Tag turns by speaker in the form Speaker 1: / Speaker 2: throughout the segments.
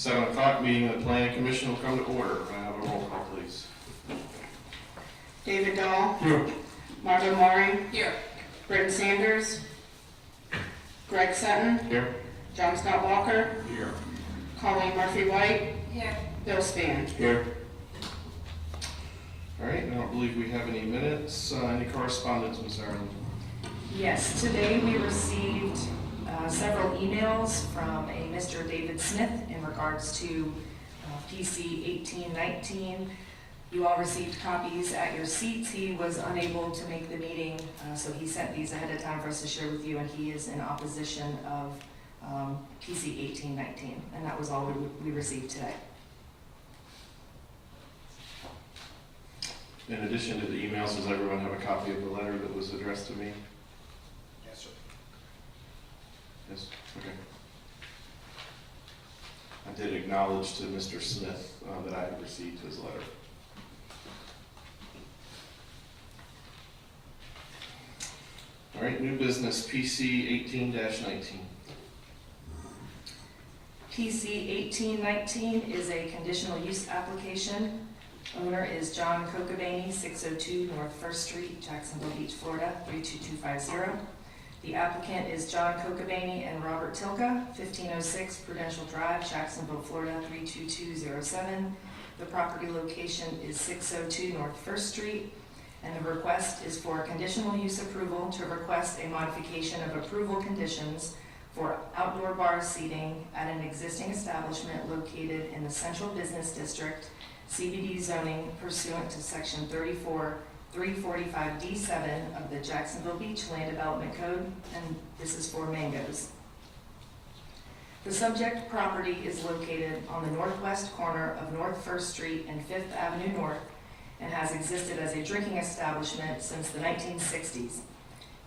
Speaker 1: 7 o'clock, meeting of the Planning Commission will come to order. May I have a roll call, please?
Speaker 2: David Dahl.
Speaker 1: Here.
Speaker 2: Margot Maury.
Speaker 3: Here.
Speaker 2: Britton Sanders. Greg Sutton.
Speaker 1: Here.
Speaker 2: John Scott Walker.
Speaker 1: Here.
Speaker 2: Colleen Murphy White.
Speaker 3: Here.
Speaker 2: Bill Span.
Speaker 1: Here. All right, I don't believe we have any minutes. Any correspondence, Ms. Ireland?
Speaker 4: Yes, today we received several emails from a Mr. David Smith in regards to PC 1819. You all received copies at your seats. He was unable to make the meeting, so he sent these ahead of time for us to share with you, and he is in opposition of PC 1819, and that was all we received today.
Speaker 1: In addition to the emails, does everyone have a copy of the letter that was addressed to me?
Speaker 5: Yes, sir.
Speaker 1: Yes, okay. I did acknowledge to Mr. Smith that I had received his letter. All right, new business, PC 18-19.
Speaker 4: PC 1819 is a conditional use application. Owner is John Kokobany, 602 North First Street, Jacksonville Beach, Florida, 32250. The applicant is John Kokobany and Robert Tilka, 1506 Prudential Drive, Jacksonville, Florida, 32207. The property location is 602 North First Street, and the request is for conditional use approval to request a modification of approval conditions for outdoor bar seating at an existing establishment located in the Central Business District, CBD zoning pursuant to Section 345D7 of the Jacksonville Beach Land Development Code, and this is for Mangoes. The subject property is located on the northwest corner of North First Street and 5th Avenue North and has existed as a drinking establishment since the 1960s.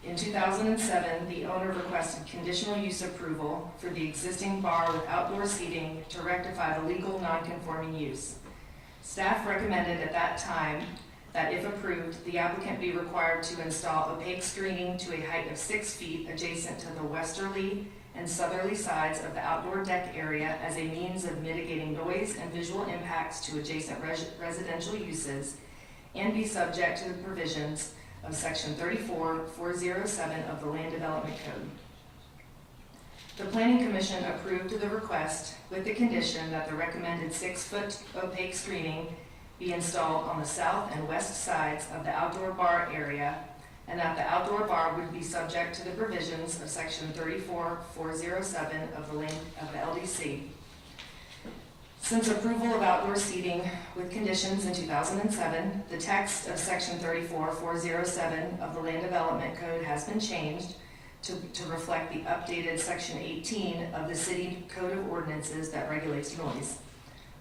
Speaker 4: In 2007, the owner requested conditional use approval for the existing bar with outdoor seating to rectify the legal non-conforming use. Staff recommended at that time that if approved, the applicant be required to install opaque screening to a height of 6 feet adjacent to the westerly and southerly sides of the outdoor deck area as a means of mitigating noise and visual impacts to adjacent residential uses, and be subject to the provisions of Section 34407 of the Land Development Code. The Planning Commission approved the request with the condition that the recommended 6-foot opaque screening be installed on the south and west sides of the outdoor bar area, and that the outdoor bar would be subject to the provisions of Section 34407 of the LDC. Since approval of outdoor seating with conditions in 2007, the text of Section 34407 of the Land Development Code has been changed to reflect the updated Section 18 of the City Code of Ordinances that regulates noise.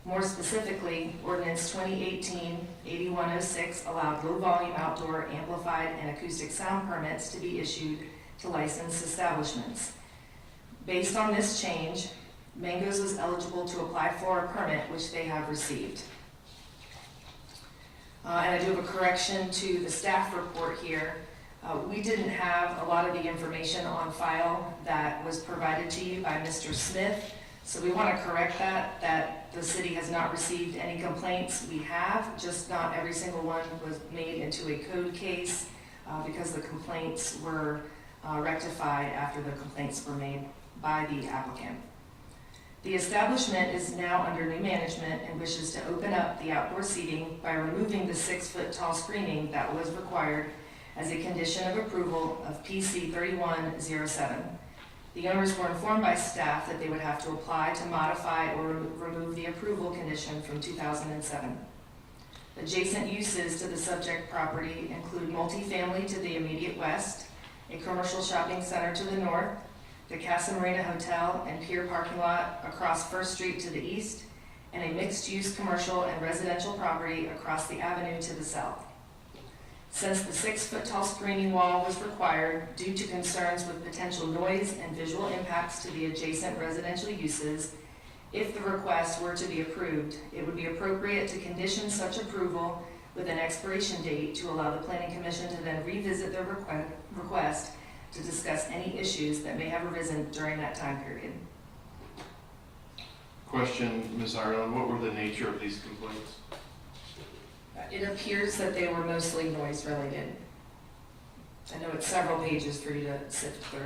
Speaker 4: More specifically, Ordinance 2018-8106 allowed low-volume outdoor amplified and acoustic sound permits to be issued to licensed establishments. Based on this change, Mangoes was eligible to apply for a permit, which they have received. And I do have a correction to the staff report here. We didn't have a lot of the information on file that was provided to you by Mr. Smith, so we want to correct that the city has not received any complaints. We have, just not every single one was made into a code case because the complaints were rectified after the complaints were made by the applicant. The establishment is now under new management and wishes to open up the outdoor seating by removing the 6-foot tall screening that was required as a condition of approval of PC 3107. The owners were informed by staff that they would have to apply to modify or remove the approval condition from 2007. Adjacent uses to the subject property include multifamily to the immediate west, a commercial shopping center to the north, the Casa Marina Hotel and pier parking lot across First Street to the east, and a mixed-use commercial and residential property across the avenue to the south. Since the 6-foot tall screening wall was required due to concerns with potential noise and visual impacts to the adjacent residential uses, if the request were to be approved, it would be appropriate to condition such approval with an expiration date to allow the Planning Commission to then revisit their request to discuss any issues that may have arisen during that time period.
Speaker 1: Question, Ms. Ireland, what were the nature of these complaints?
Speaker 4: It appears that they were mostly noise related. I know it's several pages for you to sift through,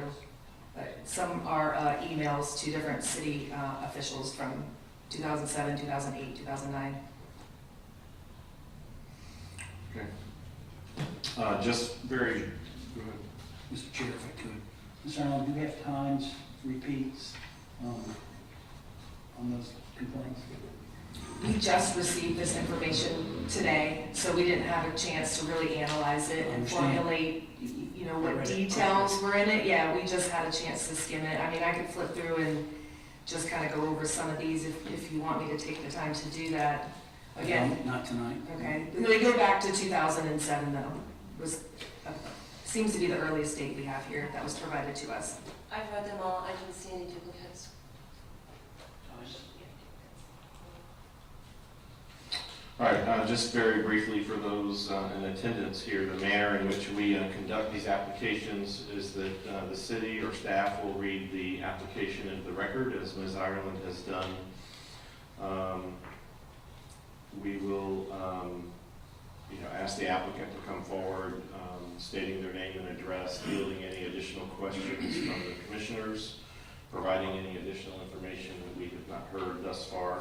Speaker 4: but some are emails to different city officials from 2007, 2008, 2009.
Speaker 1: Okay. Just very, go ahead.
Speaker 5: Mr. Chair, if I could. Ms. Arnold, do we have times, repeats on those complaints?
Speaker 4: We just received this information today, so we didn't have a chance to really analyze it and
Speaker 5: Understand.
Speaker 4: formulate, you know, what
Speaker 5: Right.
Speaker 4: details were in it. Yeah, we just had a chance to skim it. I mean, I could flip through and just kind of go over some of these if you want me to take the time to do that. Again,
Speaker 5: No, not tonight.
Speaker 4: okay, they go back to 2007 though, was, seems to be the earliest date we have here that was provided to us.
Speaker 3: I've read them all, I didn't see any duplicates.
Speaker 1: All right, just very briefly for those in attendance here, the manner in which we conduct these applications is that the city or staff will read the application into the record, as Ms. Ireland has done. We will, ask the applicant to come forward, stating their name and address, fielding any additional questions from the commissioners, providing any additional information that we have not heard thus far.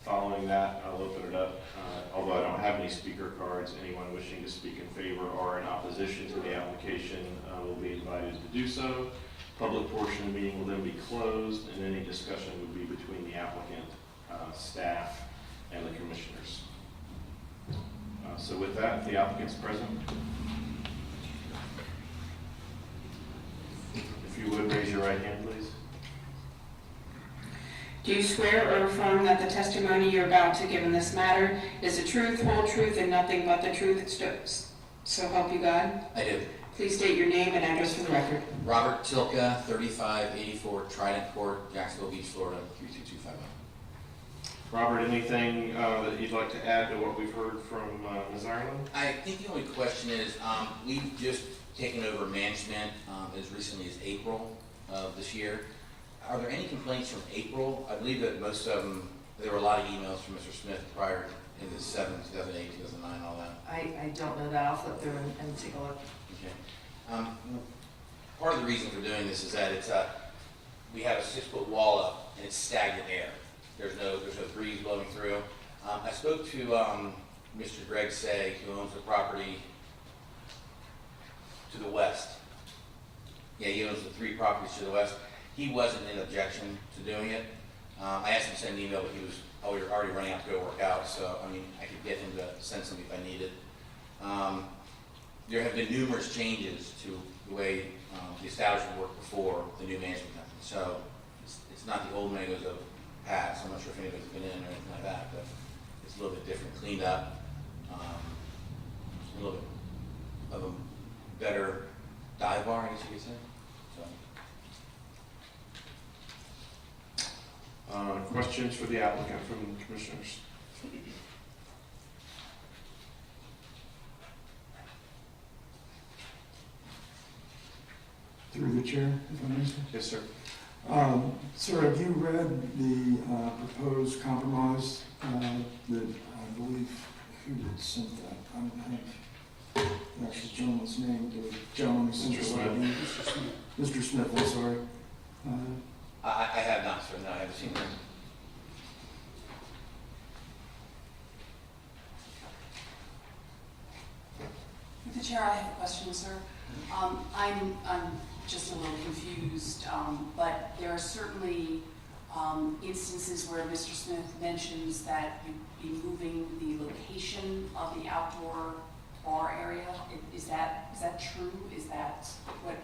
Speaker 1: Following that, I'll open it up. Although I don't have any speaker cards, anyone wishing to speak in favor or in opposition to the application will be invited to do so. Public portion of the meeting will then be closed, and any discussion would be between the applicant, staff, and the commissioners. So with that, the applicant's present. If you would, raise your right hand, please.
Speaker 2: Do you swear or affirm that the testimony you're about to give in this matter is the truth, whole truth, and nothing but the truth, so help you God?
Speaker 6: I do.
Speaker 2: Please state your name and address for the record.
Speaker 6: Robert Tilka, 3584 Trident Court, Jacksonville Beach, Florida, 32250.
Speaker 1: Robert, anything that you'd like to add to what we've heard from Ms. Ireland?
Speaker 6: I think the only question is, we've just taken over management as recently as April of this year. Are there any complaints from April? I believe that most of them, there were a lot of emails from Mr. Smith prior in the 2008, 2009, all that.
Speaker 4: I don't know that. I'll flip through and take a look.
Speaker 6: Okay. Part of the reason for doing this is that it's we have a 6-foot wall up and it's stagnant air. There's no breeze blowing through. I spoke to Mr. Greg Say, who owns the property to the west. Yeah, he owns the 3 properties to the west. He wasn't in objection to doing it. I asked him to send an email, but he was already running out to go work out. So, I mean, I could get him to send something if I needed. There have been numerous changes to the way the establishment worked before the new management company. So it's not the old Mangos of past. I'm not sure if anybody's been in or anything like that, but it's a little bit different, cleaned up, a little bit of a better dive bar, I guess you could say. So.
Speaker 1: Questions for the applicant from the commissioners?
Speaker 7: Through the chair, if I may, sir.
Speaker 1: Yes, sir.
Speaker 7: Sir, have you read the proposed compromise that I believe, who had sent that? I don't have the actual gentleman's name, the gentleman who sent
Speaker 1: Mr.
Speaker 7: it.
Speaker 1: Smith.
Speaker 7: Mr. Smith, I'm sorry.
Speaker 6: I have not, sir. No, I haven't seen it.
Speaker 8: Mr. Chair, I have a question, sir. I'm just a little confused, but there are certainly instances where Mr. Smith mentions that you'd be moving the location of the outdoor bar area. Is that true? Is that,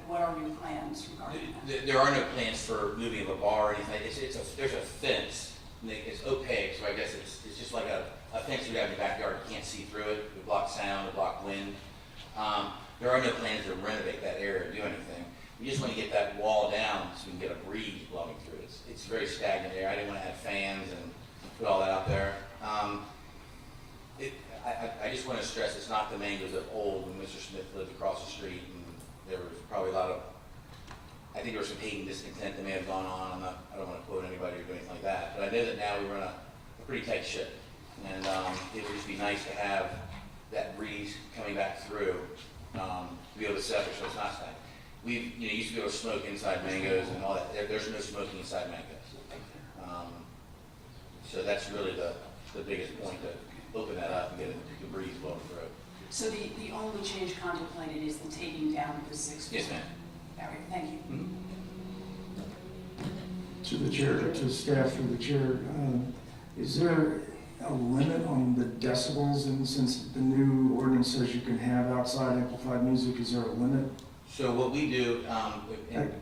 Speaker 8: what are your plans regarding that?
Speaker 6: There are no plans for moving of a bar or anything. There's a fence. And it's opaque, so I guess it's just like a fence you have in your backyard. You can't see through it. It blocks sound, it blocks wind. There are no plans to renovate that area or do anything. We just want to get that wall down so we can get a breeze blowing through it. It's very stagnant there. I didn't want to add fans and put all that out there. I just want to stress it's not the Mangos of old when Mr. Smith lived across the street and there was probably a lot of I think there was some hate and discontent that may have gone on. I don't want to quote anybody or do anything like that, but I know that now we run a pretty tight ship. And it would just be nice to have that breeze coming back through, to be able to settle so it's not stagnant. We've, used to be able to smoke inside mangoes and all that. There's no smoking inside mangoes. So that's really the biggest point, to open that up and get the breeze blowing through.
Speaker 8: So the only change contemplated is the taking down of the 6 foot?
Speaker 6: Yes, ma'am.
Speaker 8: All right, thank you.
Speaker 7: To the chair, to staff through the chair, is there a limit on the decibels? And since the new ordinance says you can have outside amplified music, is there a limit?
Speaker 6: So what we do,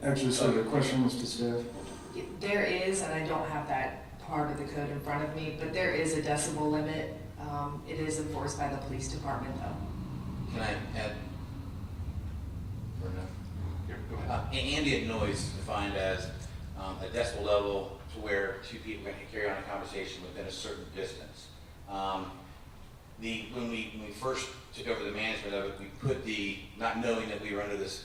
Speaker 7: Actually, so the question was to staff.
Speaker 4: There is, and I don't have that part of the code in front of me, but there is a decibel limit. It is enforced by the police department though.
Speaker 6: can I add? Or no?
Speaker 1: Here, go ahead.
Speaker 6: Ambient noise is defined as a decibel level to where two people can carry on a conversation within a certain distance. When we first took over the management of it, we put not knowing that we were under these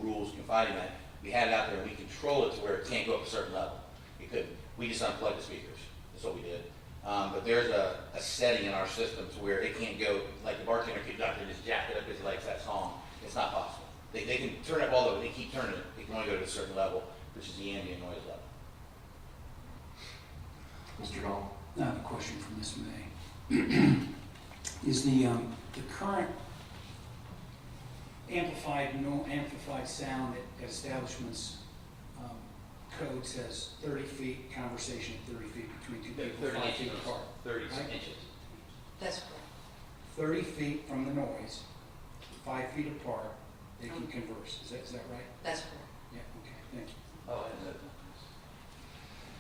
Speaker 6: rules confiding that, we had it out there and we control it to where it can't go up a certain level. It couldn't. We just unplugged the speakers. That's what we did. But there's a setting in our system to where it can't go, like the bartender could not just jack it up because he likes that song. It's not possible. They can turn it up all the way, they keep turning it. They can only go to a certain level, which is the ambient noise level.
Speaker 1: Mr. Dahl?
Speaker 5: I have a question for Ms. May. Is the current amplified sound at establishments code says 30 feet, conversation at 30 feet between two people, 5 feet apart.
Speaker 6: 30
Speaker 5: Right?
Speaker 6: inches.
Speaker 3: That's correct.
Speaker 5: 30 feet from the noise, 5 feet apart, they can converse. Is that right?
Speaker 3: That's correct.
Speaker 5: Yeah, okay, thank you.
Speaker 6: Oh, I didn't know that.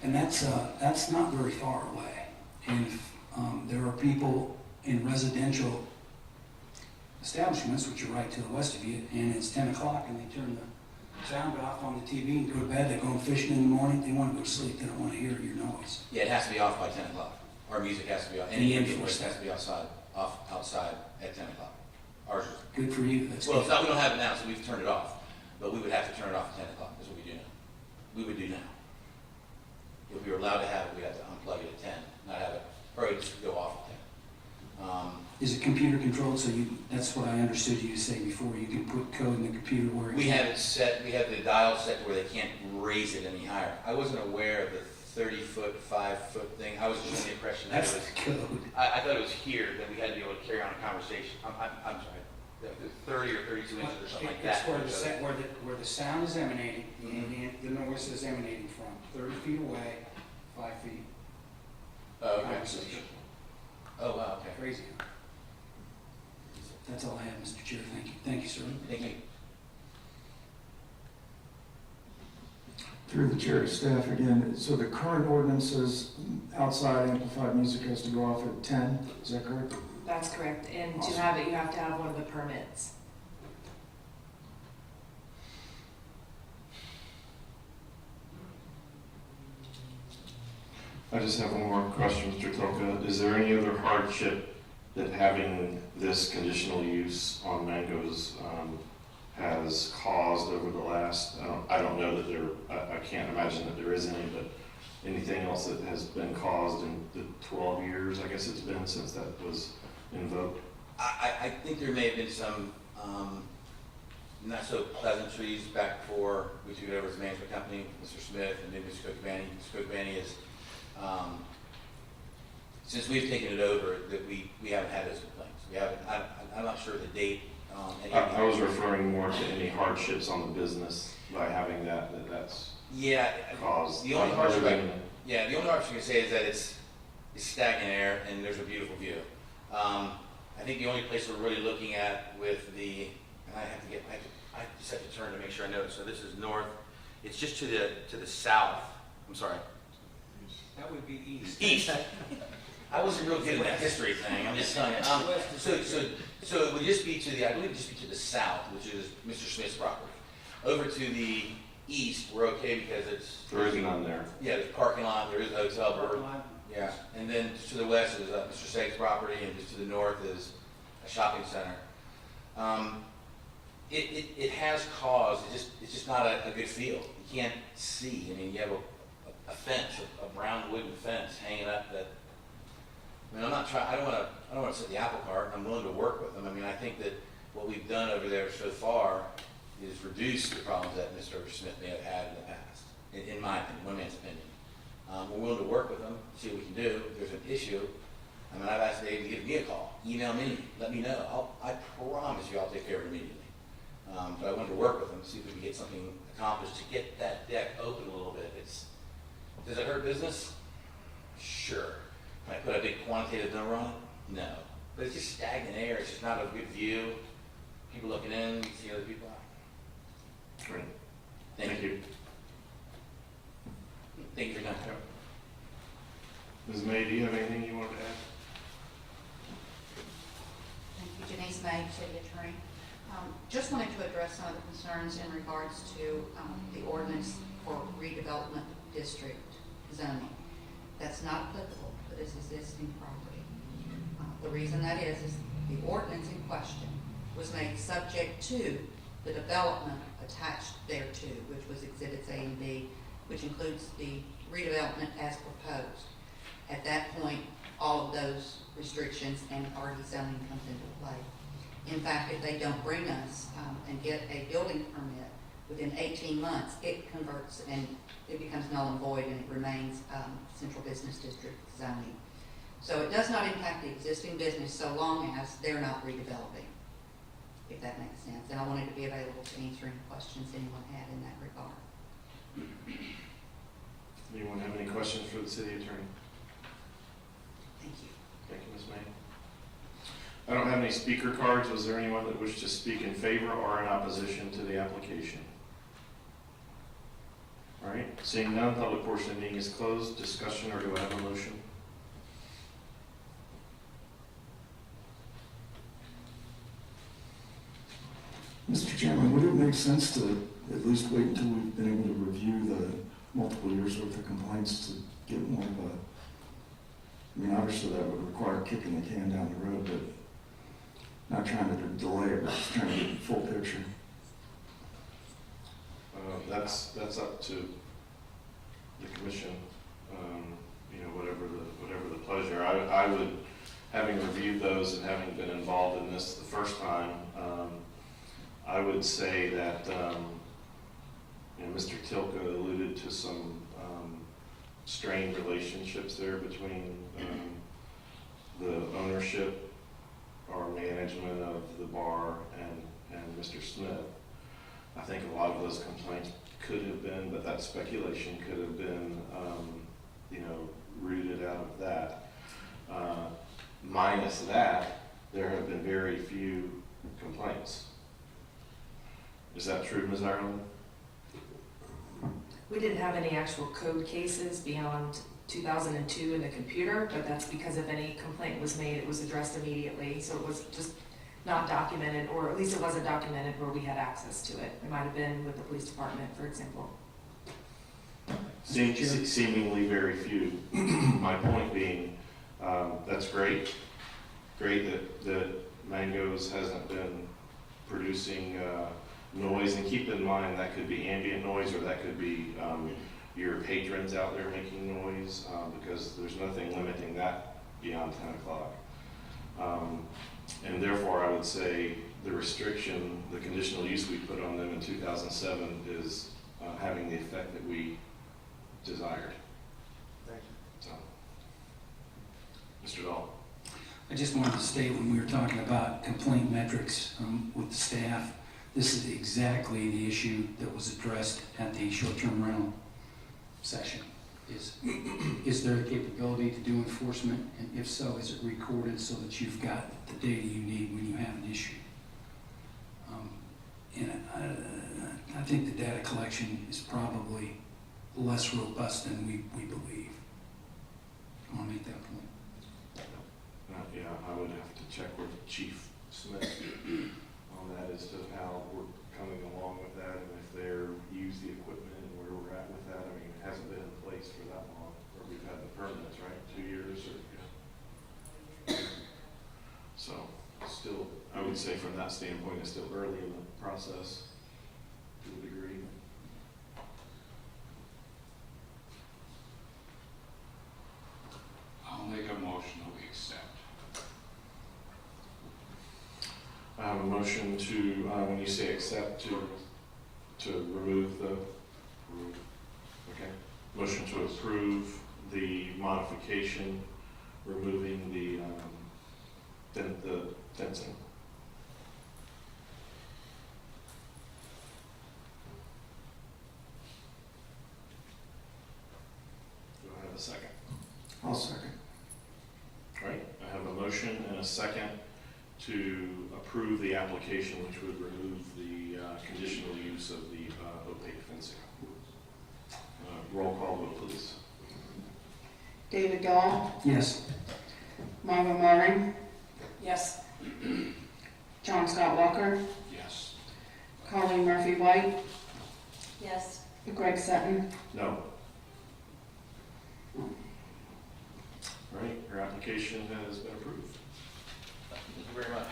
Speaker 5: And that's not very far away. And if there are people in residential establishments, which are right to the west of you, and it's 10 o'clock and they turn the sound off on the TV and go to bed, they're going fishing in the morning, they want to go to sleep, they don't want to hear your noise.
Speaker 6: Yeah, it has to be off by 10 o'clock. Our music has to be off. Any ambient noise has to be outside at 10 o'clock. Ours is.
Speaker 5: Good for you, that's
Speaker 6: Well,
Speaker 5: good.
Speaker 6: it's not, we don't have it now, so we've turned it off. But we would have to turn it off at 10 o'clock, is what we do now. We would do now. If we were allowed to have it, we'd have to unplug it at 10, not have it, or just go off at 10.
Speaker 5: Is it computer controlled, so that's what I understood you to say before, you can put code in the computer where it
Speaker 6: We have it set, we have the dial set to where they can't raise it any higher. I wasn't aware of the 30-foot, 5-foot thing. I was just under the impression that
Speaker 5: That's
Speaker 6: it was,
Speaker 5: the code.
Speaker 6: I thought it was here, that we had to be able to carry on a conversation. I'm sorry, the 30 or 32 inches or something like
Speaker 5: It's
Speaker 6: that.
Speaker 5: where the sound is emanating, the noise is emanating from, 30 feet away, 5 feet.
Speaker 6: Oh, okay.
Speaker 5: Conversation.
Speaker 6: Oh, wow, okay.
Speaker 5: Crazy. That's all I have, Mr. Chair, thank you. Thank you, sir.
Speaker 6: Thank you.
Speaker 7: Through the chair to staff again, so the current ordinance says outside amplified music has to go off at 10, is that correct?
Speaker 4: That's correct. And to
Speaker 7: Awesome.
Speaker 4: have it, you have to have one of the permits.
Speaker 1: I just have one more question, Mr. Toka. Is there any other hardship that having this conditional use on mangoes has caused over the last, I don't know that I can't imagine that there is any, but anything else that has been caused in the 12 years, I guess it's been since that was invoked?
Speaker 6: I think there may have been some not so pleasantries back before we took it over as a management company, Mr. Smith and then Mr. Cookvaney. Mr. Cookvaney is, since we've taken it over, that we haven't had those complaints. We haven't, I'm not sure the date.
Speaker 1: I was referring more to any hardships on the business by having that's
Speaker 6: Yeah,
Speaker 1: caused.
Speaker 6: the only hardship
Speaker 1: other
Speaker 6: I
Speaker 1: than-
Speaker 6: yeah, the only hardship I can say is that it's stagnant air and there's a beautiful view. I think the only place we're really looking at with the, and I just have to turn to make sure I know it. So this is north. It's just to the south. I'm sorry.
Speaker 5: That would be east.
Speaker 6: East. I wasn't real good at that history thing. I'm just telling you. So it would just be to the, I believe it would just be to the south, which is Mr. Smith's property. Over to the east, we're okay because it's.
Speaker 1: There is none there.
Speaker 6: Yeah, there's parking lot, there is a hotel board.
Speaker 5: Parking lot.
Speaker 6: Yeah, and then just to the west is Mr. Sake's property, and just to the north is a shopping center. It has caused, it's just not a good feel. You can't see. I mean, you have a fence, a brown wooden fence hanging up that, I mean, I'm not trying, I don't wanna set the apple cart. I'm willing to work with them. I mean, I think that what we've done over there so far is reduce the problems that Mr. Smith may have had in the past, in my opinion, one man's opinion. We're willing to work with them, see what we can do. If there's an issue, I mean, I've asked Dave to give me a call, email me, let me know. I promise you I'll take care of it immediately. But I wanted to work with them, see if we can get something accomplished to get that deck open a little bit. Does it hurt business? Sure. Can I put a big quantitative number on it? No. But it's just stagnant air, it's just not a good view. People looking in, you see other people out.
Speaker 1: Great.
Speaker 6: Thank you. Thank you for your time.
Speaker 1: Ms. May, do you have anything you want to add?
Speaker 9: Thank you, Janice May, City Attorney. Just wanted to address some of the concerns in regards to the ordinance for redevelopment district zoning. That's not applicable for this existing property. The reason that is the ordinance in question was made subject to the development attached thereto, which was Exhibits A and B, which includes the redevelopment as proposed. At that point, all of those restrictions and RD zoning comes into play. In fact, if they don't bring us and get a building permit within 18 months, it converts and it becomes null and void and it remains central business district zoning. So it does not impact the existing business so long as they're not redeveloping, if that makes sense. And I wanted to be available to answer any questions anyone had in that regard.
Speaker 1: Anyone have any questions for the city attorney?
Speaker 9: Thank you.
Speaker 1: Thank you, Ms. May. I don't have any speaker cards. Was there anyone that wished to speak in favor or in opposition to the application? All right, seeing none, public portion of the meeting is closed. Discussion, or do I have a motion?
Speaker 7: Mr. Chairman, would it make sense to at least wait until we've been able to review the multiple years worth of complaints to get more of a, I mean, obviously that would require kicking the can down the road, but not trying to delay it, but just trying to get the full picture.
Speaker 1: That's up to the commission, you know, whatever the pleasure. I would, having reviewed those and having been involved in this the first time, I would say that, you know, Mr. Tilka alluded to some strained relationships there between the ownership or management of the bar and Mr. Smith. I think a lot of those complaints could have been, but that speculation could have been, you know, rooted out of that. Minus that, there have been very few complaints. Is that true, Ms. Ireland?
Speaker 4: We didn't have any actual code cases beyond 2002 in the computer, but that's because if any complaint was made, it was addressed immediately. So it was just not documented, or at least it wasn't documented where we had access to it. It might have been with the police department, for example.
Speaker 1: Seemingly very few. My point being, that's great. Great that Mango's hasn't been producing noise, and keep in mind that could be ambient noise, or that could be your patrons out there making noise, because there's nothing limiting that beyond 10 o'clock. And therefore, I would say the restriction, the conditional use we put on them in 2007 is having the effect that we desired.
Speaker 10: Thank you.
Speaker 1: So, Mr. Dahl.
Speaker 5: I just wanted to state, when we were talking about complaint metrics with the staff, this is exactly the issue that was addressed at the short-term rental session. Is there a capability to do enforcement? And if so, is it recorded so that you've got the data you need when you have an issue? And I think the data collection is probably less robust than we believe. I want to make that point.
Speaker 1: Yeah, I would have to check with Chief Smith on that as to how we're coming along with that, and if they're used the equipment and where we're at with that. I mean, it hasn't been in place for that long, or we've had the permits, right? 2 years or, yeah. So, still, I would say from that standpoint, it's still early in the process, to a degree.
Speaker 11: I'll make a motion that we accept.
Speaker 1: I have a motion to, when you say accept, to remove the, okay. Motion to approve the modification, removing the fencing. Do I have a second?
Speaker 7: I'll second.
Speaker 1: All right, I have a motion and a second to approve the application, which would remove the conditional use of the opaque fencing. Roll call vote, please.
Speaker 2: David Dahl,
Speaker 5: Yes.
Speaker 2: Marva Marling,
Speaker 8: Yes.
Speaker 2: John Scott Walker,
Speaker 11: Yes.
Speaker 2: Colleen Murphy White,
Speaker 3: Yes.
Speaker 2: Greg Sutton.
Speaker 1: No. All right, your application has been approved.
Speaker 6: Thank you very much.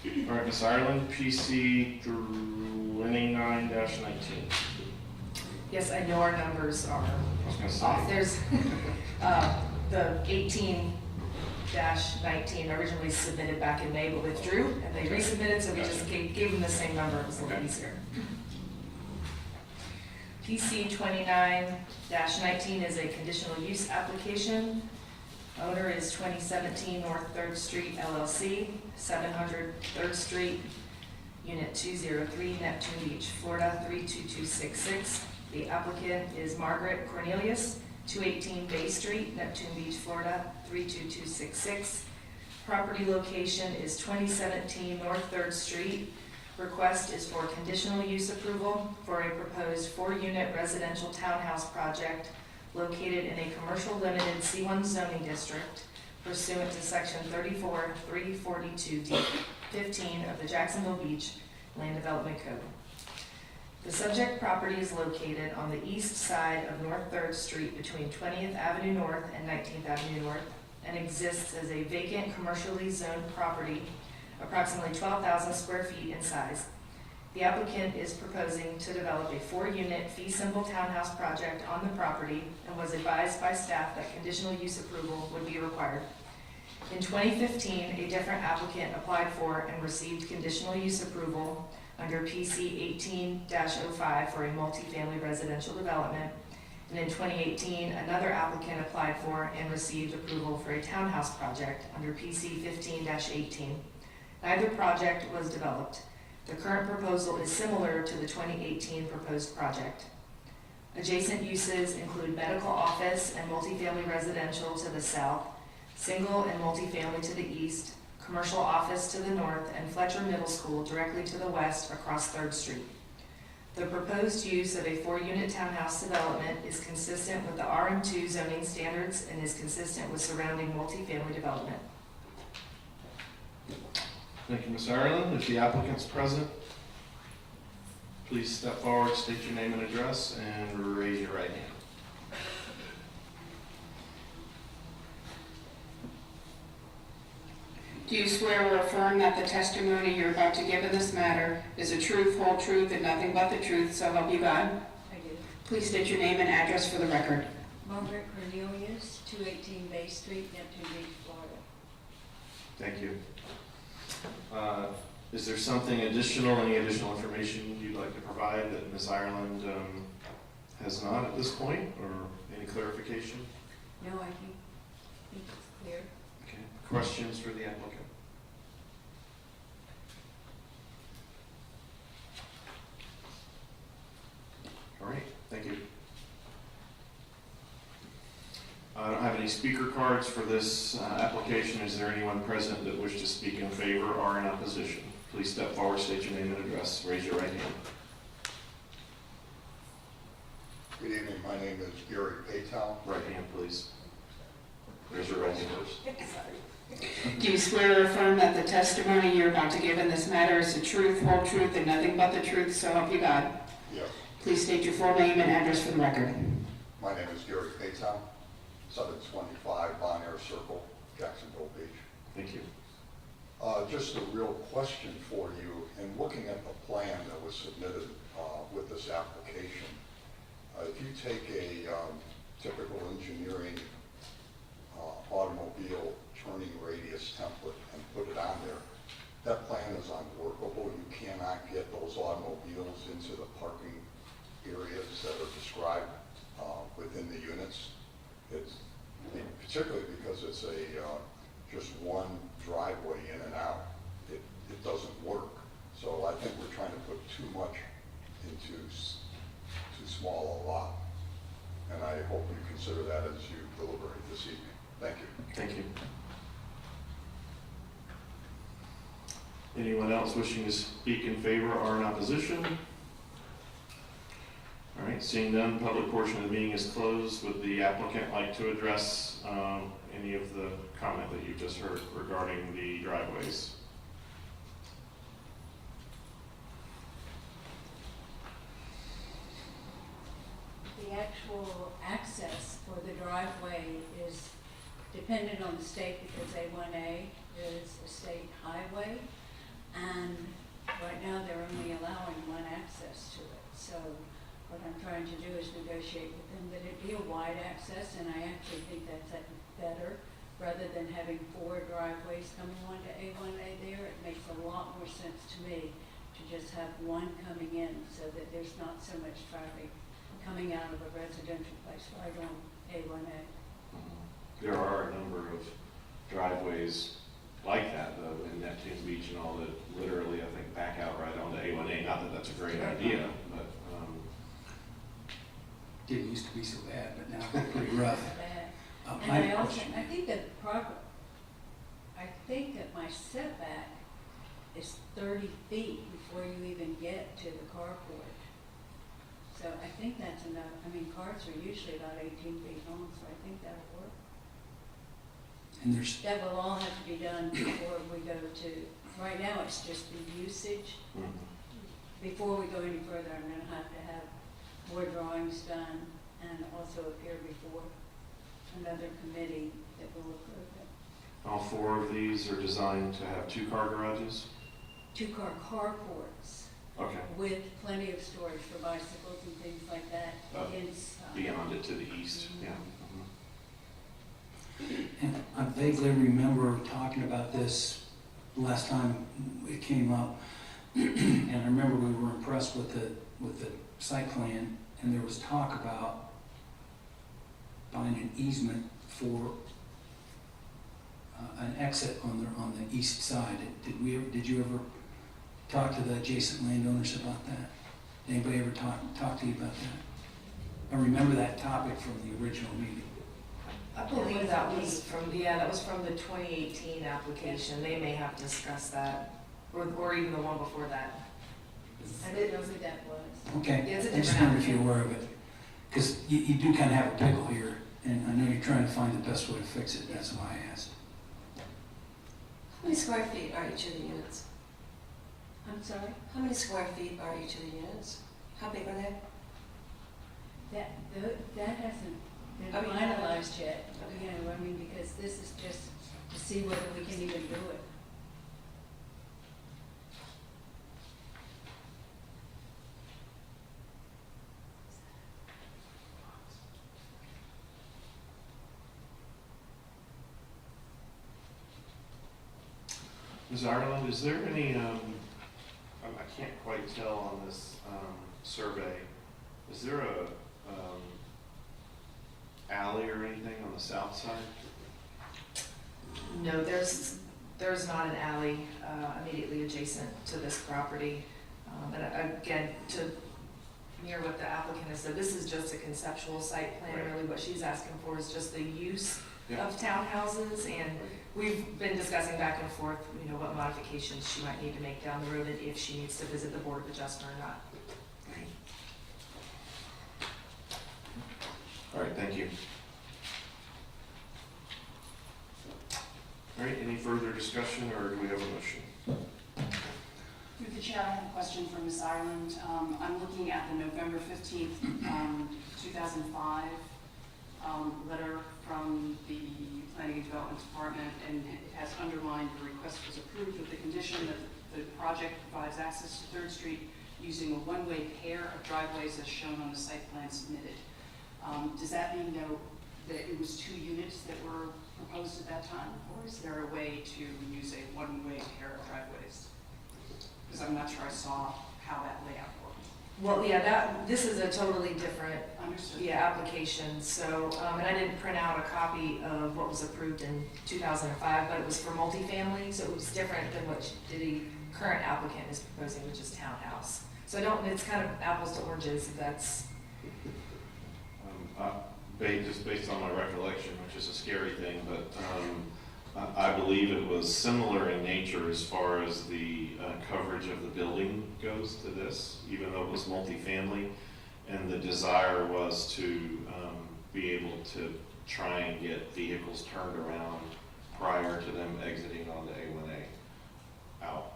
Speaker 1: All right, Ms. Ireland, PC 29-19.
Speaker 4: Yes, I know our numbers are
Speaker 1: I was gonna
Speaker 4: off.
Speaker 1: say,
Speaker 4: There's the 18-19 originally submitted back in May but withdrew, and they resubmitted, so we just gave them the same number. It was a little
Speaker 1: Okay.
Speaker 4: easier. PC 29-19 is a conditional use application. Owner is 2017 North 3rd Street LLC, 700 3rd Street, Unit 203, Neptune Beach, Florida 32266. The applicant is Margaret Cornelius, 218 Bay Street, Neptune Beach, Florida 32266. Property location is 2017 North 3rd Street. Request is for conditional use approval for a proposed 4-unit residential townhouse project located in a commercial limited C1 zoning district pursuant to section 34-342D15 of the Jacksonville Beach Land Development Code. The subject property is located on the east side of North 3rd Street between 20th Avenue North and 19th Avenue North and exists as a vacant commercially zoned property approximately 12,000 square feet in size. The applicant is proposing to develop a 4-unit fee simple townhouse project on the property and was advised by staff that conditional use approval would be required. In 2015, a different applicant applied for and received conditional use approval under PC 18-05 for a multifamily residential development. And in 2018, another applicant applied for and received approval for a townhouse project under PC 15-18. Neither project was developed. The current proposal is similar to the 2018 proposed project. Adjacent uses include medical office and multifamily residential to the south, single and multifamily to the east, commercial office to the north, and Fletcher Middle School directly to the west across 3rd Street. The proposed use of a 4-unit townhouse development is consistent with the RM2 zoning standards and is consistent with surrounding multifamily development.
Speaker 1: thank you, Ms. Ireland. If the applicant's present, please step forward, state your name and address, and raise your right hand.
Speaker 2: Do you swear or affirm that the testimony you're about to give in this matter is the truth, whole truth, and nothing but the truth, so help you God?
Speaker 3: I do.
Speaker 2: Please state your name and address for the record.
Speaker 3: Margaret Cornelius, 218 Bay Street, Neptune Beach, Florida.
Speaker 1: Thank you. Is there something additional, any additional information you'd like to provide that Ms. Ireland has not at this point, or any clarification?
Speaker 3: No, I think it's clear.
Speaker 1: Okay. Questions for the applicant? All right, thank you. I don't have any speaker cards for this application. Is there anyone present that wishes to speak in favor or in opposition? Please step forward, state your name and address, raise your right hand.
Speaker 10: Good evening, my name is Gary Patel.
Speaker 1: Right hand, please. Raise your right hand.
Speaker 2: Do you swear or affirm that the testimony you're about to give in this matter is the truth, whole truth, and nothing but the truth, so help you God?
Speaker 10: Yes.
Speaker 2: Please state your full name and address for the record.
Speaker 10: My My name is Gary Paytown, 725 Bon Air Circle, Jacksonville Beach.
Speaker 1: Thank you.
Speaker 10: Just a real question for you. In looking at the plan that was submitted with this application, if you take a typical engineering automobile turning radius template and put it on there, that plan is unworkable. You cannot get those automobiles into the parking areas that are described within the units. It's particularly because it's a just one driveway in and out. It doesn't work. So I think we're trying to put too much into too small a lot. And I hope you consider that as you deliberate this evening. Thank you.
Speaker 1: Thank you. Anyone else wishing to speak in favor or in opposition? All right, seeing none, public portion of the meeting is closed. Would the applicant like to address any of the comment that you just heard regarding the driveways?
Speaker 3: The actual access for the driveway is dependent on the state because A1A is a state highway. And right now they're only allowing one access to it. So what I'm trying to do is negotiate with them that it be a wide access, and I actually think that's better. Rather than having 4 driveways coming onto A1A there, it makes a lot more sense to me to just have one coming in so that there's not so much traffic coming out of a residential place right on A1A.
Speaker 1: There are a number of driveways like that, though, in Neptune Beach and all that literally, I think, back out right onto A1A. Not that that's a great idea, but
Speaker 5: Didn't used to be so bad, but now it's pretty rough.
Speaker 3: Bad.
Speaker 5: I have
Speaker 3: And
Speaker 5: a
Speaker 3: I also,
Speaker 5: question.
Speaker 3: I think that my setback is 30 feet before you even get to the carport. So I think that's enough. I mean, cars are usually about 18 feet long, so I think that'll work.
Speaker 5: And there's,
Speaker 3: That will all have to be done before we go to, right now it's just the usage. Before we go any further, I'm gonna have to have more drawings done and also appear before another committee that will approve it.
Speaker 1: all 4 of these are designed to have 2-car garages?
Speaker 3: 2-car carports
Speaker 1: Okay.
Speaker 3: with plenty of storage for bicycles and things like that inside.
Speaker 1: Beyond it to the east, yeah.
Speaker 5: and I vaguely remember talking about this last time it came up. And I remember we were impressed with the site plan, and there was talk about buying an easement for an exit on the east side. Did you ever talk to the adjacent landowners about that? Did anybody ever talk to you about that? I remember that topic from the original meeting.
Speaker 4: I believe that was from the 2018 application. They may have discussed that, or even the one before that.
Speaker 3: I didn't know who that was.
Speaker 5: Okay,
Speaker 4: Yeah, it's a
Speaker 5: I just
Speaker 4: different
Speaker 5: wondered if you're aware of it. Because you do kind of have a pickle here, and I know you're trying to find the best way to fix it. That's why I asked.
Speaker 12: How many square feet are each of the units?
Speaker 3: I'm sorry?
Speaker 12: How many square feet are each of the units? How big are they?
Speaker 3: That hasn't been
Speaker 12: I mean,
Speaker 3: finalized yet, you know, I mean, because this is just to see whether we can even do it.
Speaker 1: Ms. Ireland, is there any, I can't quite tell on this survey, is there a alley or anything on the south side?
Speaker 4: No, there's not an alley immediately adjacent to this property. And again, to mirror what the applicant has said, this is just a conceptual site plan.
Speaker 1: Right.
Speaker 4: Really what she's asking for is just the use
Speaker 1: Yeah.
Speaker 4: of townhouses, and we've been discussing back and forth, you know, what modifications she might need to make down the road, and if she needs to visit the Board of Adjustment or not.
Speaker 1: All right, thank you. All right, any further discussion, or do we have a motion?
Speaker 8: Through the chair, I have a question for Ms. Ireland. I'm looking at the November 15th, 2005 approved with the condition that the project provides access to Third Street using a one-way pair of driveways as shown on the site plan submitted. Does that mean though that it was 2 units that were proposed at that time, or is there a way to use a one-way pair of driveways? Because I'm not sure I saw how that layout worked.
Speaker 4: Well, yeah, this is a totally different,
Speaker 8: Understood.
Speaker 4: application, so, and I didn't print out a copy of what was approved in 2005, but it was for multifamily, so it was different than what the current applicant is proposing, which is townhouse. So it's kind of apples to oranges, if that's,
Speaker 1: Just based on my recollection, which is a scary thing, but I believe it was similar in nature as far as the coverage of the building goes to this, even though it was multifamily. And the desire was to be able to try and get vehicles turned around prior to them exiting onto A1A out.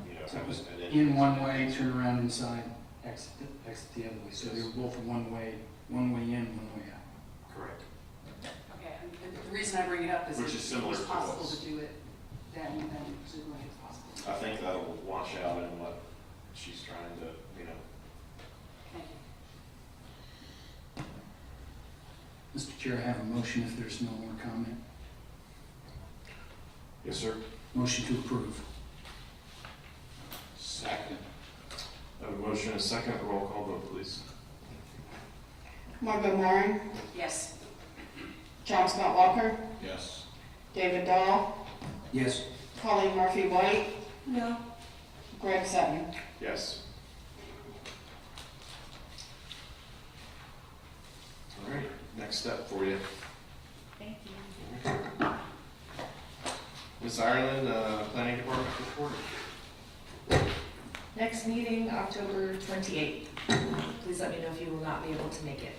Speaker 1: You know,
Speaker 5: So it was
Speaker 1: and then-
Speaker 5: in one way, turn around inside, exit the other way. So they were both one way in, one way out.
Speaker 1: Correct.
Speaker 8: Okay, and the reason I bring it up is
Speaker 1: Which
Speaker 8: if
Speaker 1: is similar
Speaker 8: it's
Speaker 1: to
Speaker 8: possible
Speaker 1: us.
Speaker 8: to do it, then presumably it's possible.
Speaker 1: I think that'll wash out in what she's trying to, you know.
Speaker 8: Thank you.
Speaker 5: Mr. Chair, I have a motion if there's no more comment.
Speaker 1: Yes, sir.
Speaker 5: Motion to approve.
Speaker 11: Second.
Speaker 1: I have a motion and a second. Roll call vote, please.
Speaker 2: Margot Moran,
Speaker 8: Yes.
Speaker 2: John Scott Walker,
Speaker 11: Yes.
Speaker 2: David Dahl,
Speaker 5: Yes.
Speaker 2: Colleen Murphy White,
Speaker 12: No.
Speaker 2: Greg Sutton.
Speaker 1: Yes. All right, next step for you.
Speaker 3: Thank you.
Speaker 1: Ms. Ireland, Planning Department report.
Speaker 4: next meeting, October 28th. Please let me know if you will not be able to make it.